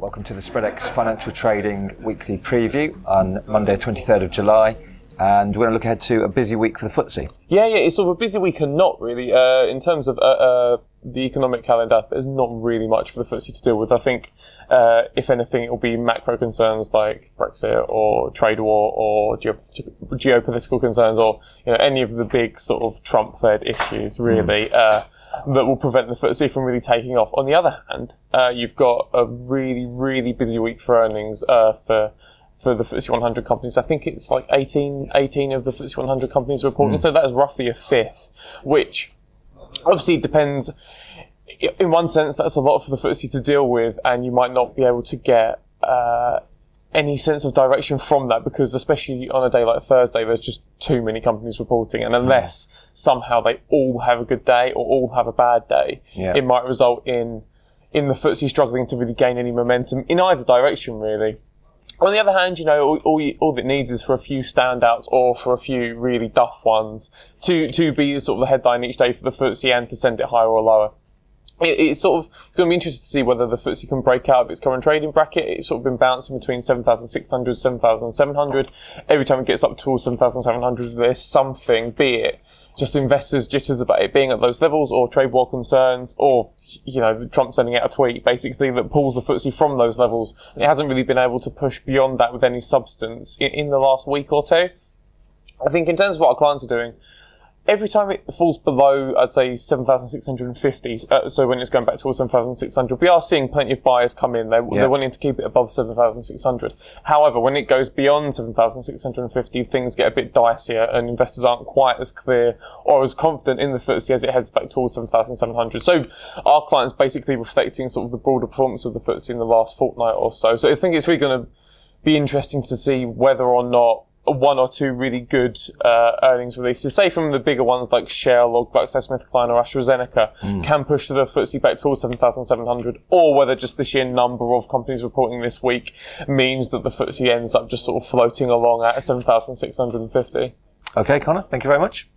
Welcome to the SpreadX Financial Trading Weekly Preview on Monday, 23rd of July. And we're going to look ahead to a busy week for the FTSE. Yeah, it's sort of a busy week and not really. In terms of the economic calendar, there's not really much for the FTSE to deal with. I think, if anything, it will be macro concerns like Brexit or trade war or geopolitical concerns or any of the big sort of Trump-led issues, really, that will prevent the FTSE from really taking off. On the other hand, you've got a really, really busy week for earnings for the FTSE 100 companies. I think it's like 18 of the FTSE 100 companies reporting. So that is roughly a fifth, which obviously depends. In one sense, that's a lot for the FTSE to deal with, and you might not be able to get any sense of direction from that, because especially on a day like Thursday, there's just too many companies reporting, and unless somehow they all have a good day or all have a bad day, it might result in the FTSE struggling to really gain any momentum in either direction, really. On the other hand, all it needs is for a few standouts or for a few really duff ones to be sort of the headline each day for the FTSE and to send it higher or lower. It's going to be interesting to see whether the FTSE can break out of its current trading bracket. It's sort of been bouncing between 7,600 and 7,700. Every time it gets up towards 7,700, there's something, be it just investors' jitters about it being at those levels, or trade war concerns, or, Trump sending out a tweet, basically, that pulls the FTSE from those levels. It hasn't really been able to push beyond that with any substance in the last week or two. I think in terms of what our clients are doing, every time it falls below, I'd say, 7,650, so when it's going back towards 7,600, we are seeing plenty of buyers come in. They're wanting to keep it above 7,600. However, when it goes beyond 7,650, things get a bit dicier and investors aren't quite as clear or as confident in the FTSE as it heads back towards 7,700. So our clients basically reflecting sort of the broader performance of the FTSE in the last fortnight or so. So I think it's really going to be interesting to see whether or not one or two really good earnings releases, say from the bigger ones like Shell or GlaxoSmithKline or AstraZeneca, can push the FTSE back towards 7,700, or whether just the sheer number of companies reporting this week means that the FTSE ends up just sort of floating along at 7,650. Okay, Connor, thank you very much.